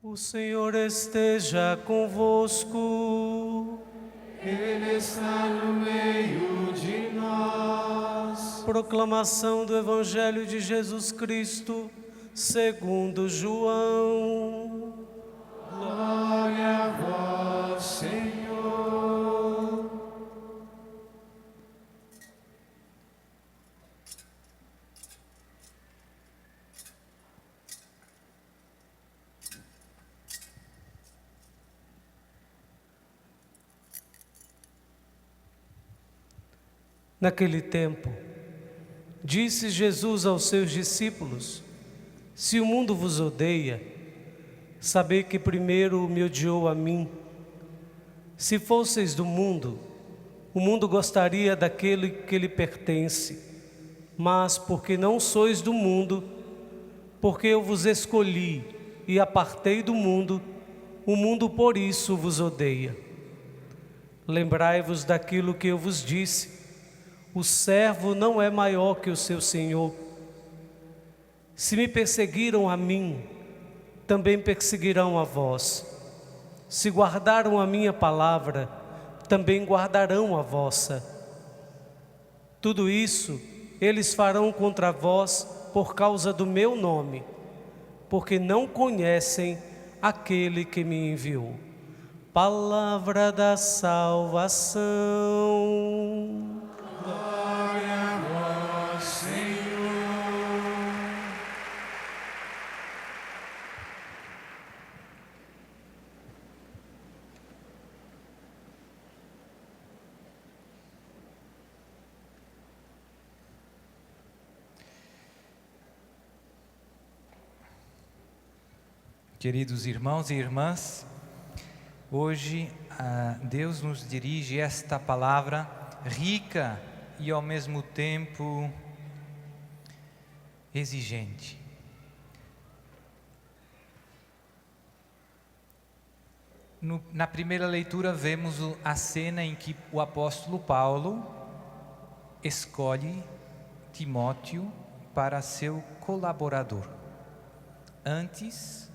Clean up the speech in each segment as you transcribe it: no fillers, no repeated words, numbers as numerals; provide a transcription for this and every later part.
O Senhor esteja convosco. Ele está no meio de nós. Proclamação do Evangelho de Jesus Cristo, segundo João. Glória a vós, Senhor. Naquele tempo, disse Jesus aos seus discípulos: Se o mundo vos odeia, sabei que primeiro me odiou a mim. Se fosseis do mundo, o mundo gostaria daquele que lhe pertence. Mas porque não sois do mundo, porque eu vos escolhi e apartei do mundo, o mundo por isso vos odeia. Lembrai-vos daquilo que eu vos disse: o servo não é maior que o seu senhor. Se me perseguiram a mim, também perseguirão a vós. Se guardaram a minha palavra, também guardarão a vossa. Tudo isso eles farão contra vós por causa do meu nome, porque não conhecem aquele que me enviou. Palavra da salvação. Glória a vós, Senhor. Queridos irmãos e irmãs, hoje Deus nos dirige esta palavra rica e ao mesmo tempo exigente. Na primeira leitura vemos a cena em que o apóstolo Paulo escolhe Timóteo para seu colaborador. Antes,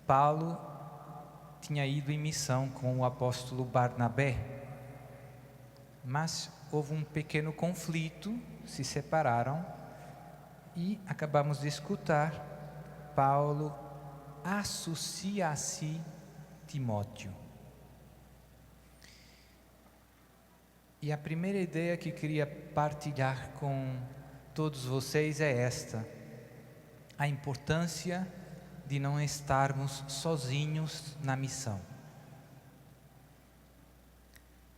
Paulo tinha ido em missão com o apóstolo Barnabé, mas houve um pequeno conflito, se separaram e acabamos de escutar, Paulo associa a si Timóteo. E a primeira ideia que queria partilhar com todos vocês é esta: a importância de não estarmos sozinhos na missão.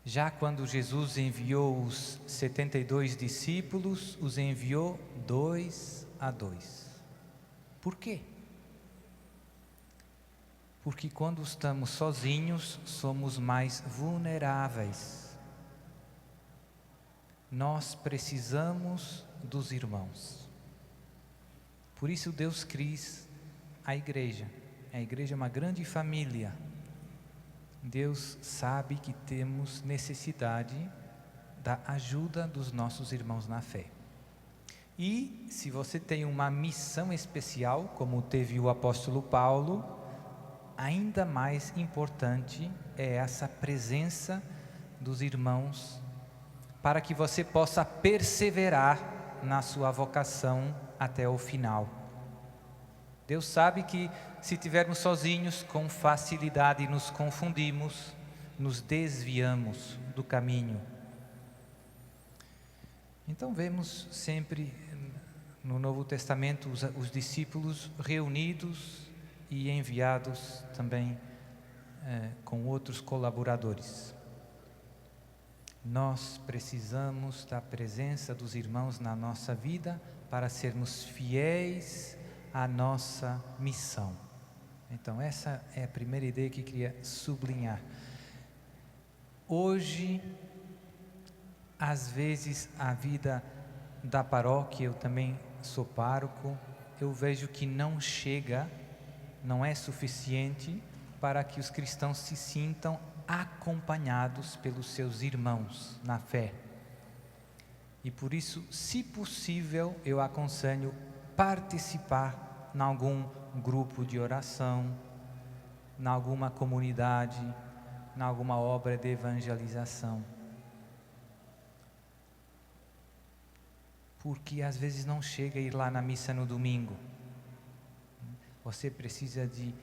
Já quando Jesus enviou os 72 discípulos, os enviou 2 a 2. Por quê? Porque quando estamos sozinhos, somos mais vulneráveis. Nós precisamos dos irmãos. Por isso Deus quis a igreja. A igreja é uma grande família. Deus sabe que temos necessidade da ajuda dos nossos irmãos na fé. E se você tem uma missão especial, como teve o apóstolo Paulo, ainda mais importante é essa presença dos irmãos, para que você possa perseverar na sua vocação até o final. Deus sabe que se estivermos sozinhos, com facilidade nos confundimos, nos desviamos do caminho. Então vemos sempre no Novo Testamento os discípulos reunidos e enviados também com outros colaboradores. Nós precisamos da presença dos irmãos na nossa vida para sermos fiéis à nossa missão. Então essa é a primeira ideia que eu queria sublinhar. Hoje, às vezes, a vida da paróquia, eu também sou pároco, eu vejo que não chega, não é suficiente para que os cristãos se sintam acompanhados pelos seus irmãos na fé. E por isso, se possível, eu aconselho participar em algum grupo de oração, em alguma comunidade, em alguma obra de evangelização. Porque às vezes não chega a ir lá na missa no domingo. Você precisa de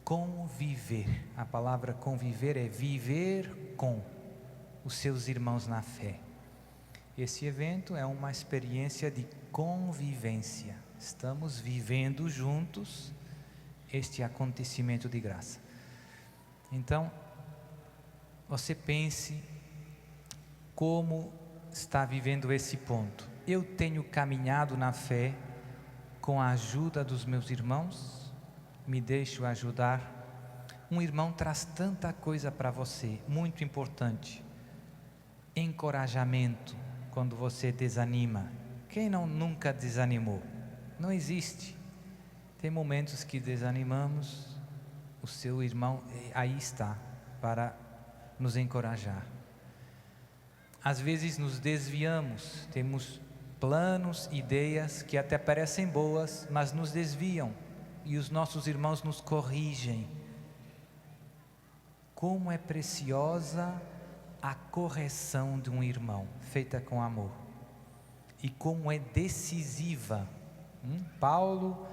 conviver. A palavra conviver é viver com os seus irmãos na fé. Esse evento é uma experiência de convivência. Estamos vivendo juntos este acontecimento de graça. Então, você pense como está vivendo esse ponto. Eu tenho caminhado na fé com a ajuda dos meus irmãos? Me deixo ajudar? Um irmão traz tanta coisa para você, muito importante. Encorajamento quando você desanima. Quem nunca desanimou? Não existe. Tem momentos que desanimamos, o seu irmão aí está para nos encorajar. Às vezes nos desviamos, temos planos, ideias que até parecem boas, mas nos desviam e os nossos irmãos nos corrigem. Como é preciosa a correção de um irmão, feita com amor, e como é decisiva. Paulo,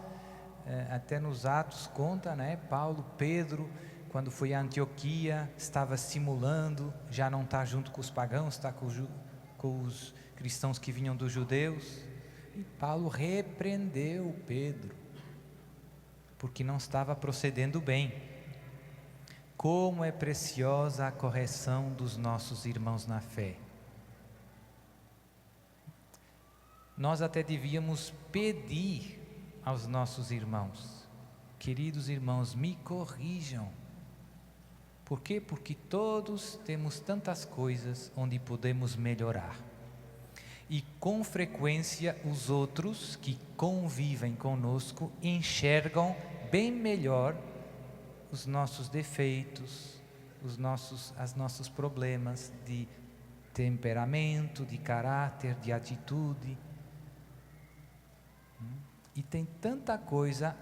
até nos Atos conta, né? Paulo, Pedro, quando foi a Antioquia, estava simulando, já não está junto com os pagãos, está com os cristãos que vinham dos judeus, e Paulo repreendeu Pedro, porque não estava procedendo bem. Como é preciosa a correção dos nossos irmãos na fé. Nós até devíamos pedir aos nossos irmãos: queridos irmãos, me corrijam. Por quê? Porque todos temos tantas coisas onde podemos melhorar. E com frequência os outros que convivem conosco enxergam bem melhor os nossos defeitos, os nossos problemas de temperamento, de caráter, de atitude. E tem tanta coisa,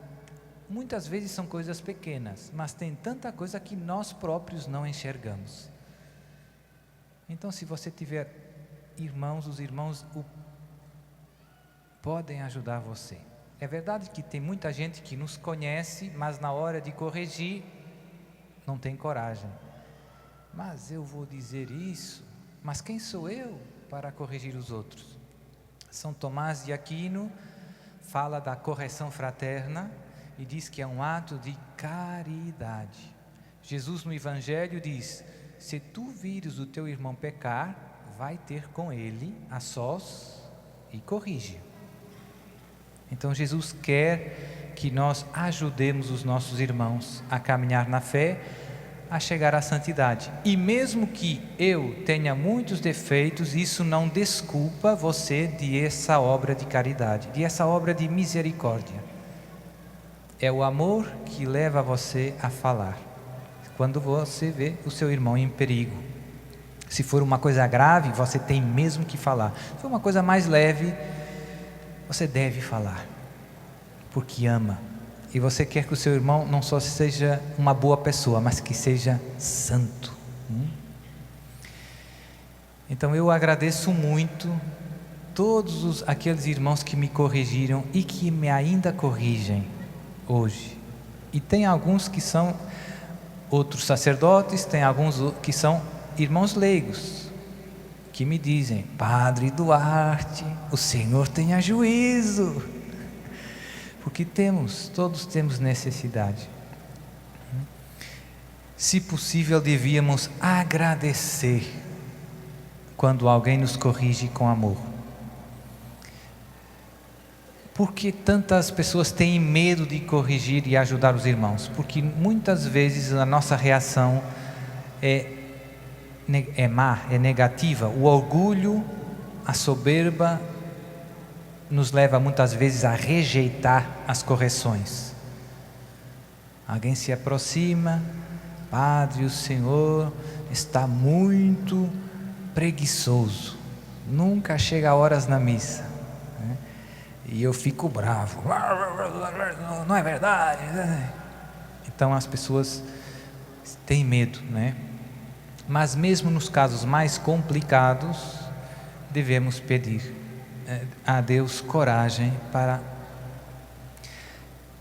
muitas vezes são coisas pequenas, mas tem tanta coisa que nós próprios não enxergamos. Então, se você tiver irmãos, os irmãos podem ajudar você. É verdade que tem muita gente que nos conhece, mas na hora de corrigir não tem coragem. Mas eu vou dizer isso, mas quem sou eu para corrigir os outros? São Tomás de Aquino fala da correção fraterna e diz que é um ato de caridade. Jesus no Evangelho diz: se tu vires o teu irmão pecar, vai ter com ele a sós e corrige. Então Jesus quer que nós ajudemos os nossos irmãos a caminhar na fé, a chegar à santidade. E mesmo que eu tenha muitos defeitos, isso não desculpa você de essa obra de caridade, de essa obra de misericórdia. É o amor que leva você a falar. Quando você vê o seu irmão em perigo, se for uma coisa grave, você tem mesmo que falar. Se for uma coisa mais leve, você deve falar, porque ama. E você quer que o seu irmão não só seja uma boa pessoa, mas que seja santo. Então eu agradeço muito todos aqueles irmãos que me corrigiram e que me ainda corrigem hoje. E tem alguns que são outros sacerdotes, tem alguns que são irmãos leigos, que me dizem: Padre Duarte, o Senhor tenha juízo, porque todos temos necessidade. Se possível, devíamos agradecer quando alguém nos corrige com amor. Por que tantas pessoas têm medo de corrigir e ajudar os irmãos? Porque muitas vezes a nossa reação é má, é negativa. O orgulho, a soberba nos leva muitas vezes a rejeitar as correções. Alguém se aproxima: Padre, o senhor está muito preguiçoso, nunca chega a horas na missa. E eu fico bravo: não é verdade. Então as pessoas tem medo, né? Mas mesmo nos casos mais complicados, devemos pedir a Deus coragem para...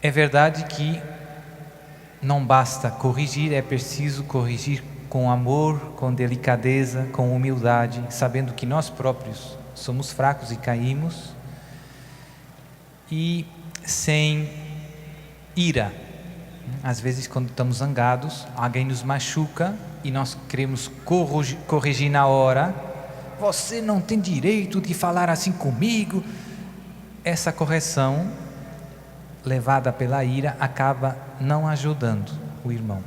É verdade que não basta corrigir, é preciso corrigir com amor, com delicadeza, com humildade, sabendo que nós próprios somos fracos e caímos, e sem ira. Às vezes, quando estamos zangados, alguém nos machuca e nós queremos corrigir na hora. Você não tem direito de falar assim comigo. Essa correção, levada pela ira, acaba não ajudando o irmão.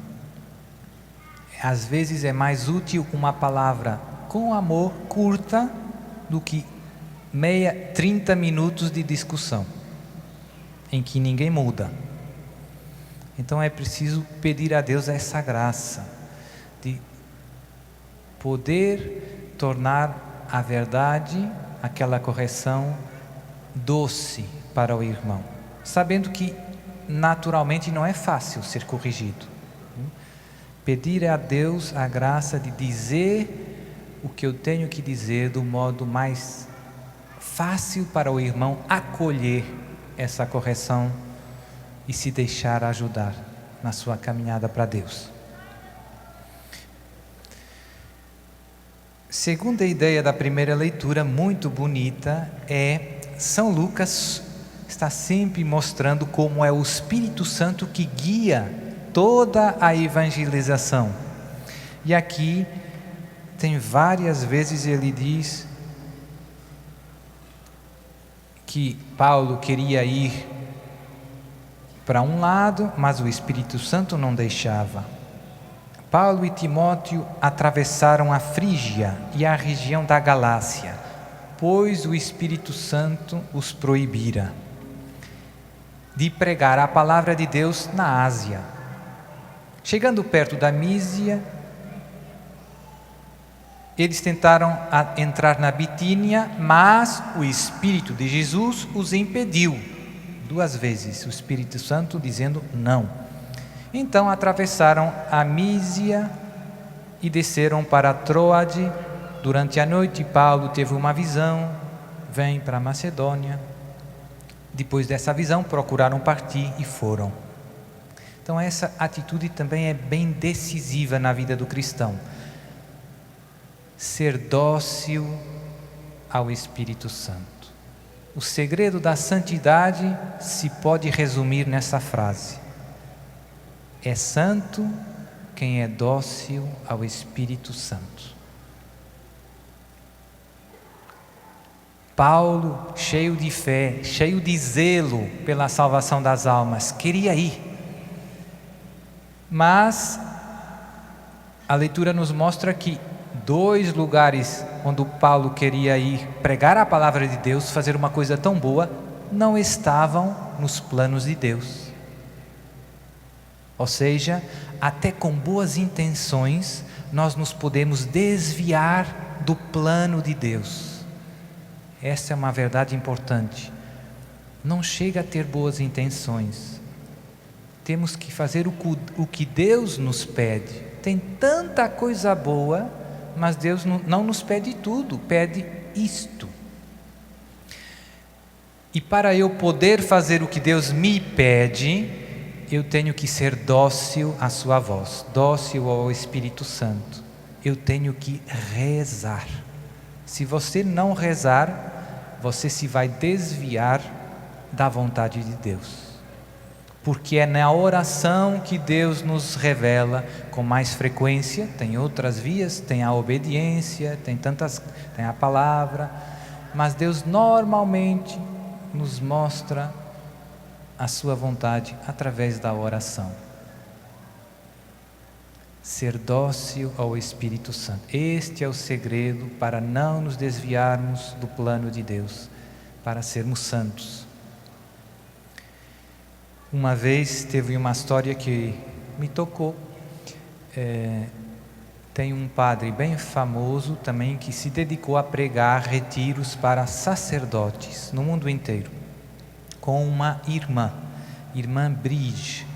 Às vezes é mais útil uma palavra com amor, curta, do que 30 minutos de discussão, em que ninguém muda. Então é preciso pedir a Deus essa graça de poder tornar a verdade, aquela correção, doce para o irmão, sabendo que naturalmente não é fácil ser corrigido. Pedir a Deus a graça de dizer o que eu tenho que dizer do modo mais fácil para o irmão acolher essa correção e se deixar ajudar na sua caminhada para Deus. Segunda ideia da primeira leitura, muito bonita, é São Lucas está sempre mostrando como é o Espírito Santo que guia toda a evangelização. E aqui tem várias vezes ele diz que Paulo queria ir para um lado, mas o Espírito Santo não deixava. Paulo e Timóteo atravessaram a Frígia e a região da Galácia, pois o Espírito Santo os proibira de pregar a palavra de Deus na Ásia. Chegando perto da Mísia, eles tentaram entrar na Bitínia, mas o Espírito de Jesus os impediu. 2 vezes o Espírito Santo dizendo não. Então atravessaram a Mísia e desceram para Troade. Durante a noite Paulo teve uma visão, vem para a Macedônia. Depois dessa visão procuraram partir e foram. Então essa atitude também é bem decisiva na vida do cristão. Ser dócil ao Espírito Santo. O segredo da santidade se pode resumir nessa frase: é santo quem é dócil ao Espírito Santo. Paulo, cheio de fé, cheio de zelo pela salvação das almas, queria ir. Mas a leitura nos mostra que 2 lugares onde Paulo queria ir pregar a palavra de Deus, fazer uma coisa tão boa, não estavam nos planos de Deus. Ou seja, até com boas intenções, nós nos podemos desviar do plano de Deus. Essa é uma verdade importante. Não chega a ter boas intenções. Temos que fazer o que Deus nos pede. Tem tanta coisa boa, mas Deus não nos pede tudo, pede isto. E para eu poder fazer o que Deus me pede, eu tenho que ser dócil à sua voz, dócil ao Espírito Santo. Eu tenho que rezar. Se você não rezar, você se vai desviar da vontade de Deus. Porque é na oração que Deus nos revela com mais frequência. Tem outras vias, tem a obediência, tem a palavra, mas Deus normalmente nos mostra a sua vontade através da oração. Ser dócil ao Espírito Santo. Este é o segredo para não nos desviarmos do plano de Deus, para sermos santos. Uma vez teve uma história que me tocou. Tem um padre bem famoso também que se dedicou a pregar retiros para sacerdotes no mundo inteiro, com uma irmã Brigitte,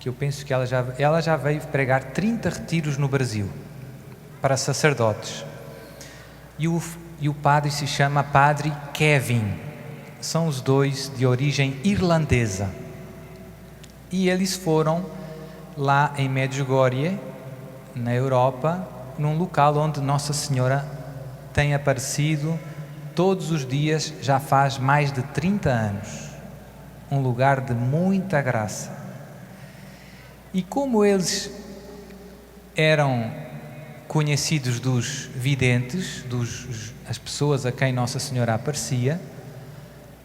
que eu penso que ela já veio pregar 30 retiros no Brasil para sacerdotes. E o padre se chama Padre Kevin. São os dois de origem irlandesa. E eles foram lá em Medjugorje, na Europa, num local onde Nossa Senhora tem aparecido todos os dias, já faz mais de 30 anos. Um lugar de muita graça. E como eles eram conhecidos dos videntes, as pessoas a quem Nossa Senhora aparecia,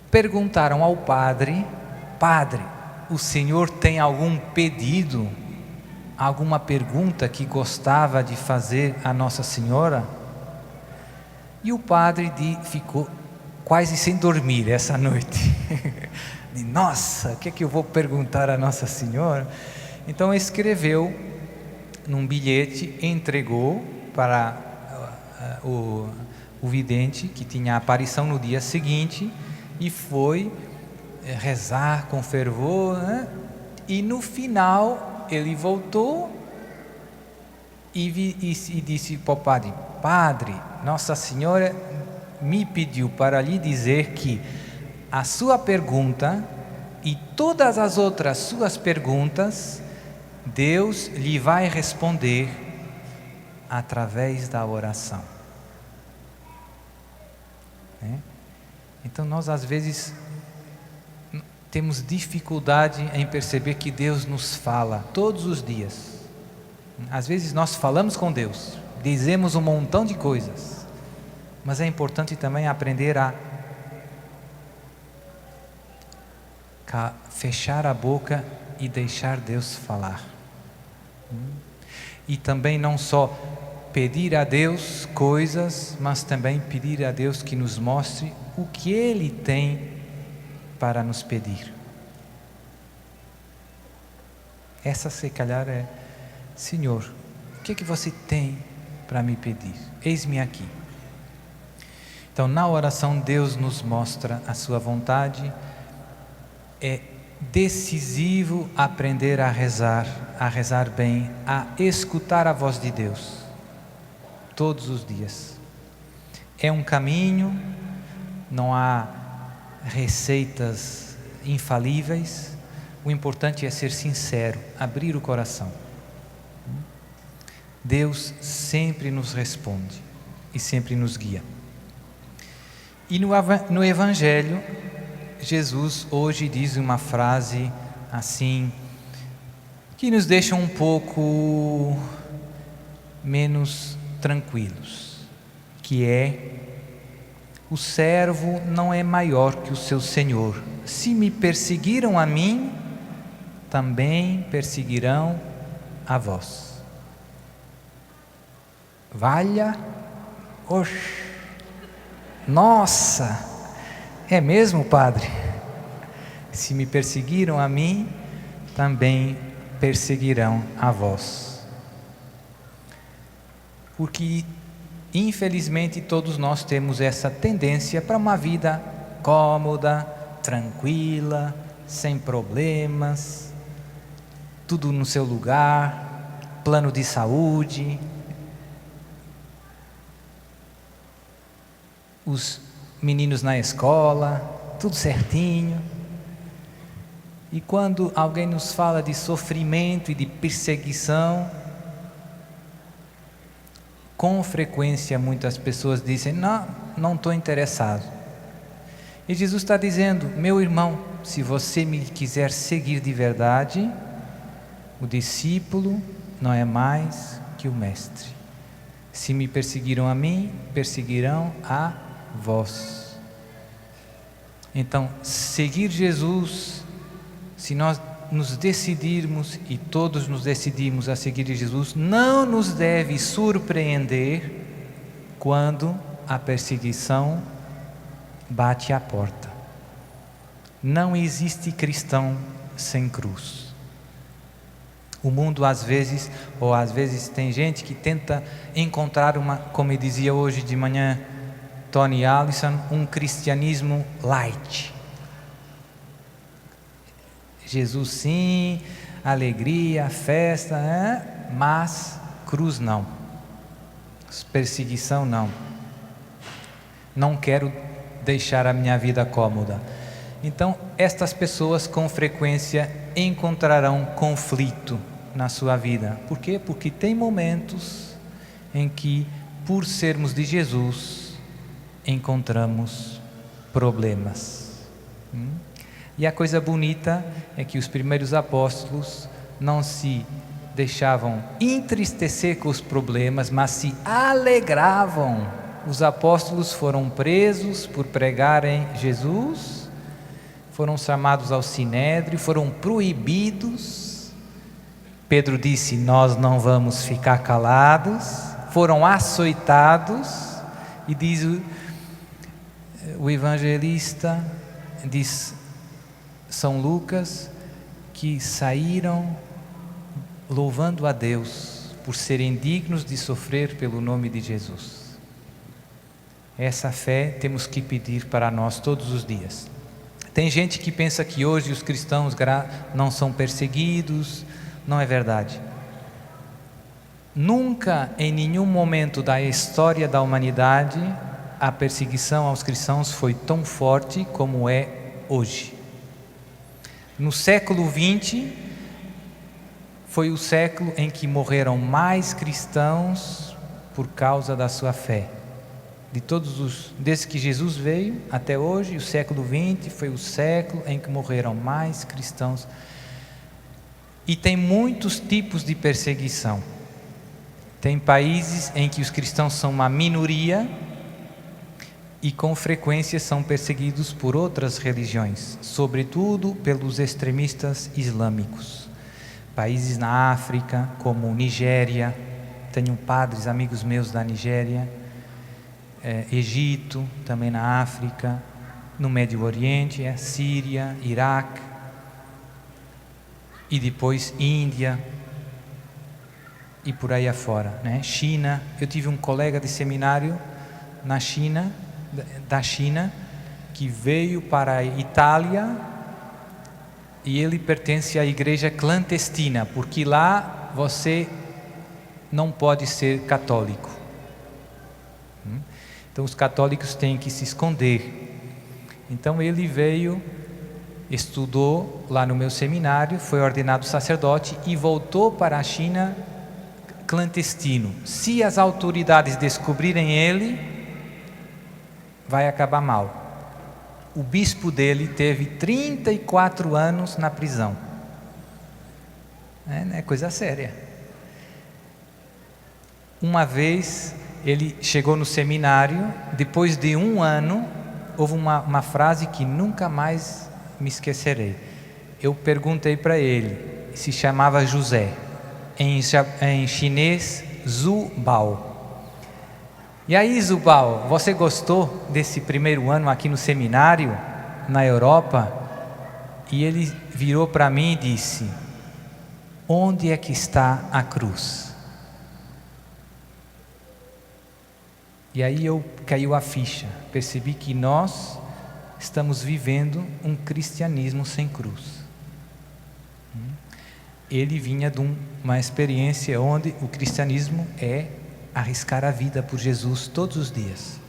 perguntaram ao padre: Padre, o senhor tem algum pedido, alguma pergunta que gostava de fazer a Nossa Senhora? E o padre ficou quase sem dormir essa noite. Nossa, o que é que eu vou perguntar a Nossa Senhora? Então escreveu num bilhete, entregou para o vidente, que tinha a aparição no dia seguinte, e foi rezar com fervor, né? E no final ele voltou e disse para o padre: Padre, Nossa Senhora me pediu para lhe dizer que a sua pergunta e todas as outras suas perguntas, Deus lhe vai responder através da oração. Então nós às vezes temos dificuldade em perceber que Deus nos fala todos os dias. Às vezes nós falamos com Deus, dizemos um montão de coisas, mas é importante também aprender a fechar a boca e deixar Deus falar. E também não só pedir a Deus coisas, mas também pedir a Deus que nos mostre o que Ele tem para nos pedir. Essa, se calhar, é: Senhor, o que é que você tem para me pedir? Eis-me aqui. Então, na oração, Deus nos mostra a sua vontade. É decisivo aprender a rezar bem, a escutar a voz de Deus, todos os dias. É um caminho, não há receitas infalíveis, o importante é ser sincero, abrir o coração. Deus sempre nos responde e sempre nos guia. E no Evangelho, Jesus hoje diz uma frase assim, que nos deixa um pouco menos tranquilos, que é: o servo não é maior que o seu senhor. Se me perseguiram a mim, também perseguirão a vós. Valha, oxe, nossa, é mesmo, Padre? Se me perseguiram a mim, também perseguirão a vós. Porque, infelizmente, todos nós temos essa tendência para uma vida cômoda, tranquila, sem problemas, tudo no seu lugar, plano de saúde, os meninos na escola, tudo certinho. E quando alguém nos fala de sofrimento e de perseguição, com frequência muitas pessoas dizem: não estou interessado. E Jesus está dizendo: meu irmão, se você me quiser seguir de verdade, o discípulo não é mais que o mestre. Se me perseguiram a mim, perseguirão a vós. Então, seguir Jesus, se nós nos decidirmos, e todos nos decidimos a seguir Jesus, não nos deve surpreender quando a perseguição bate à porta. Não existe cristão sem cruz. O mundo às vezes tem gente que tenta encontrar como eu dizia hoje de manhã Tony Allison, um cristianismo light. Jesus sim, alegria, festa, né? Mas cruz não, perseguição não. Não quero deixar a minha vida cômoda. Então, estas pessoas com frequência encontrarão conflito na sua vida. Por quê? Porque tem momentos em que, por sermos de Jesus, encontramos problemas. E a coisa bonita é que os primeiros apóstolos não se deixavam entristecer com os problemas, mas se alegravam. Os apóstolos foram presos por pregarem Jesus, foram chamados ao sinédrio, foram proibidos. Pedro disse: nós não vamos ficar calados. Foram açoitados, e diz o evangelista, diz São Lucas, que saíram louvando a Deus por serem dignos de sofrer pelo nome de Jesus. Essa fé temos que pedir para nós todos os dias. Tem gente que pensa que hoje os cristãos não são perseguidos. Não é verdade. Nunca, em nenhum momento da história da humanidade, a perseguição aos cristãos foi tão forte como é hoje. No século XX, foi o século em que morreram mais cristãos por causa da sua fé. Desde que Jesus veio até hoje, o século XX foi o século em que morreram mais cristãos. E tem muitos tipos de perseguição. Tem países em que os cristãos são uma minoria e com frequência são perseguidos por outras religiões, sobretudo pelos extremistas islâmicos. Países na África, como Nigéria, tenho padres, amigos meus da Nigéria, Egito, também na África, no Médio Oriente, Síria, Iraque, e depois Índia, e por aí afora, né? China. Eu tive um colega de seminário na China, da China, que veio para a Itália, e ele pertence à igreja clandestina, porque lá você não pode ser católico. Então os católicos têm que se esconder. Então ele veio, estudou lá no meu seminário, foi ordenado sacerdote e voltou para a China clandestino. Se as autoridades descobrirem ele, vai acabar mal. O bispo dele teve 34 anos na prisão. É coisa séria. Uma vez ele chegou no seminário, depois de 1 ano, houve uma frase que nunca mais me esquecerei. Eu perguntei para ele, se chamava José, em chinês, Zhu Bao. E aí, Zhu Bao, você gostou desse primeiro ano aqui no seminário, na Europa? E ele virou para mim e disse: onde é que está a cruz? E aí caiu a ficha, percebi que nós estamos vivendo um cristianismo sem cruz. Ele vinha de uma experiência onde o cristianismo é arriscar a vida por Jesus todos os dias.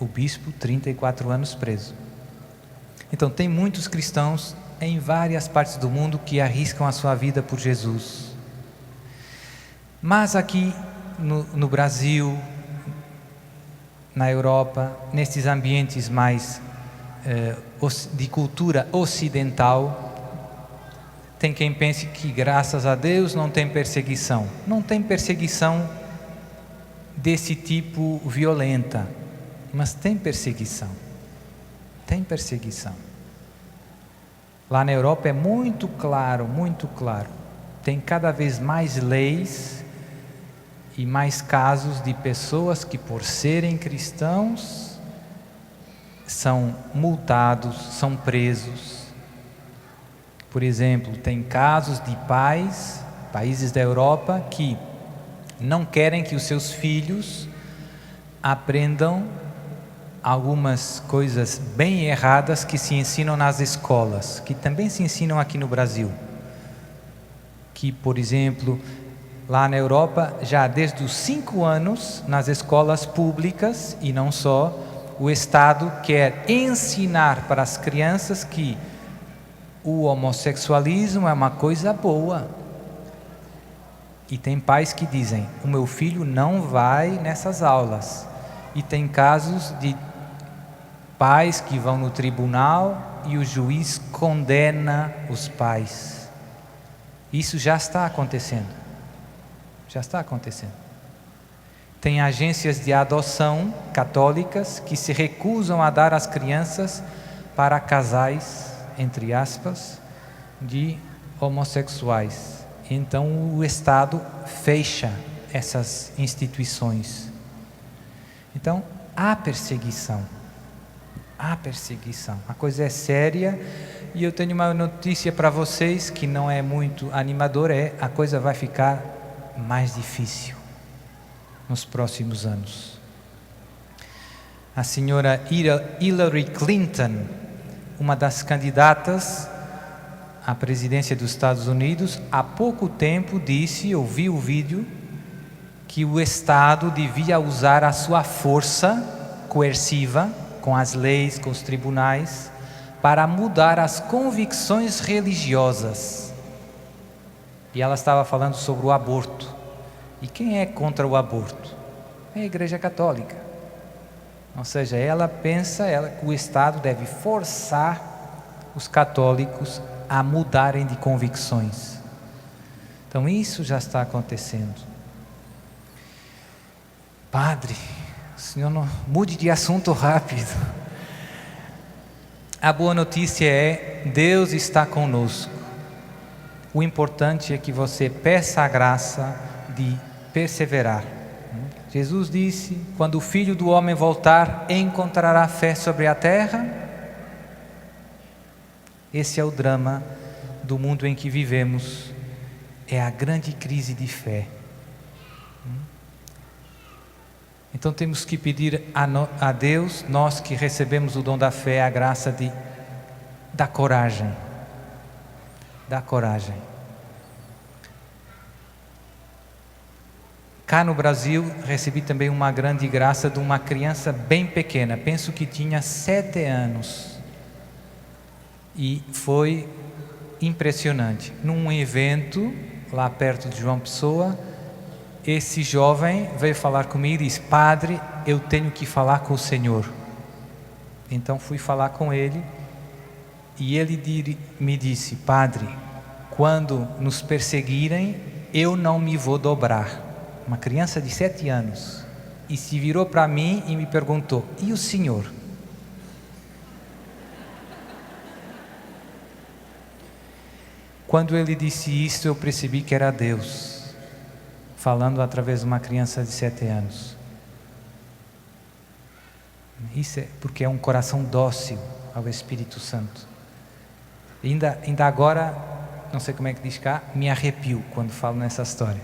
O bispo, 34 anos preso. Então tem muitos cristãos em várias partes do mundo que arriscam a sua vida por Jesus. Mas aqui no Brasil, na Europa, nesses ambientes mais de cultura ocidental, tem quem pense que graças a Deus não tem perseguição. Não tem perseguição desse tipo violenta, mas tem perseguição. Tem perseguição. Lá na Europa é muito claro, muito claro. Tem cada vez mais leis e mais casos de pessoas que, por serem cristãos, são multados, são presos. Por exemplo, tem casos de países da Europa, que não querem que os seus filhos aprendam algumas coisas bem erradas que se ensinam nas escolas, que também se ensinam aqui no Brasil. Que, por exemplo, lá na Europa, já desde os 5 anos, nas escolas públicas, e não só, o Estado quer ensinar para as crianças que o homossexualismo é uma coisa boa. E tem pais que dizem, o meu filho não vai nessas aulas. E tem casos de pais que vão no tribunal e o juiz condena os pais. Isso já está acontecendo. Já está acontecendo. Tem agências de adoção católicas que se recusam a dar as crianças para casais, entre aspas, de homossexuais. Então o Estado fecha essas instituições. Então há perseguição. Há perseguição. A coisa é séria. E eu tenho uma notícia para vocês que não é muito animadora, a coisa vai ficar mais difícil nos próximos anos. A senhora Hillary Clinton, uma das candidatas à presidência dos Estados Unidos, há pouco tempo disse, eu vi o vídeo, que o Estado devia usar a sua força coerciva, com as leis, com os tribunais, para mudar as convicções religiosas. E ela estava falando sobre o aborto. E quem é contra o aborto? É a Igreja Católica. Ou seja, ela pensa que o Estado deve forçar os católicos a mudarem de convicções. Então isso já está acontecendo. Padre, o senhor não mude de assunto rápido. A boa notícia é, Deus está conosco. O importante é que você peça a graça de perseverar. Jesus disse, quando o Filho do Homem voltar, encontrará fé sobre a terra? Esse é o drama do mundo em que vivemos. É a grande crise de fé. Então temos que pedir a Deus, nós que recebemos o dom da fé, a graça da coragem. Da coragem. Cá no Brasil, recebi também uma grande graça de uma criança bem pequena, penso que tinha 7 anos. E foi impressionante. Num evento, lá perto de João Pessoa, esse jovem veio falar comigo e disse, Padre, eu tenho que falar com o Senhor. Então fui falar com ele e ele me disse, Padre, quando nos perseguirem, eu não me vou dobrar. Uma criança de 7 anos. E se virou para mim e me perguntou, e o Senhor? Quando ele disse isso, eu percebi que era Deus falando através de uma criança de 7 anos. Isso é porque é um coração dócil ao Espírito Santo. Ainda agora, não sei como é que diz cá, me arrepio quando falo nessa história.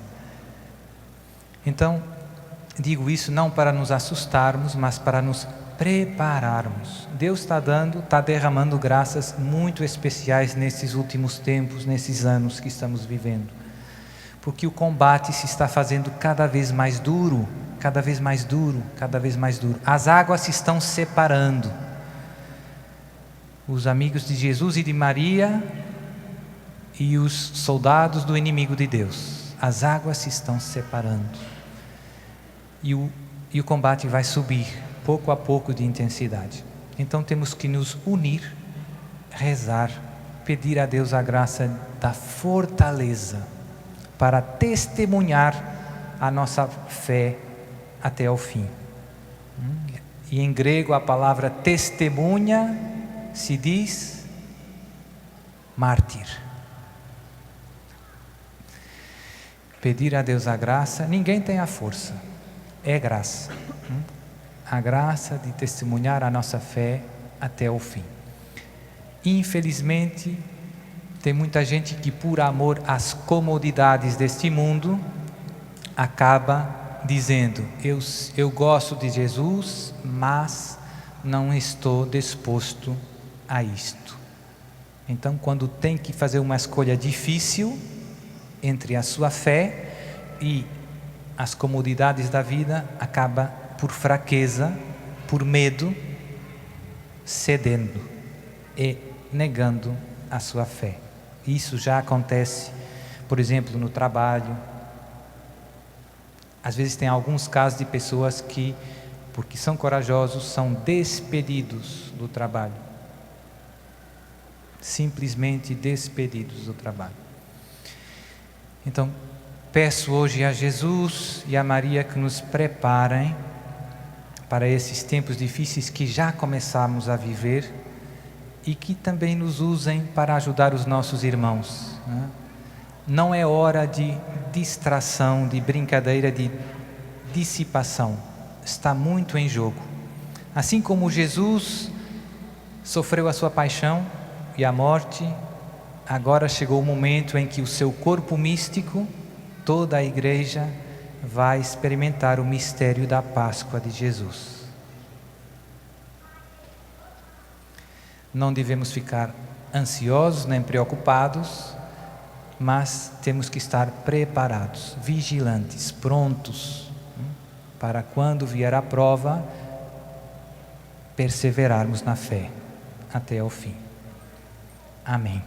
Então, digo isso não para nos assustarmos, mas para nos prepararmos. Deus está derramando graças muito especiais nesses últimos tempos, nesses anos que estamos vivendo. Porque o combate se está fazendo cada vez mais duro, cada vez mais duro, cada vez mais duro. As águas se estão separando. Os amigos de Jesus e de Maria e os soldados do inimigo de Deus. As águas se estão separando. E o combate vai subir, pouco a pouco, de intensidade. Então temos que nos unir, rezar, pedir a Deus a graça da fortaleza para testemunhar a nossa fé até ao fim. E em grego a palavra testemunha se diz mártir. Pedir a Deus a graça, ninguém tem a força, é graça. A graça de testemunhar a nossa fé até o fim. Infelizmente, tem muita gente que, por amor às comodidades deste mundo, acaba dizendo, eu gosto de Jesus, mas não estou disposto a isto. Então, quando tem que fazer uma escolha difícil entre a sua fé e as comodidades da vida, acaba por fraqueza, por medo, cedendo e negando a sua fé. Isso já acontece, por exemplo, no trabalho. Às vezes tem alguns casos de pessoas que, porque são corajosos, são despedidos do trabalho. Simplesmente despedidos do trabalho. Então, peço hoje a Jesus e a Maria que nos preparem para esses tempos difíceis que já começamos a viver e que também nos usem para ajudar os nossos irmãos. Não é hora de distração, de brincadeira, de dissipação. Está muito em jogo. Assim como Jesus sofreu a sua paixão e a morte, agora chegou o momento em que o seu corpo místico, toda a igreja, vai experimentar o mistério da Páscoa de Jesus. Não devemos ficar ansiosos nem preocupados, mas temos que estar preparados, vigilantes, prontos, para quando vier a prova, perseverarmos na fé até o fim. Amém.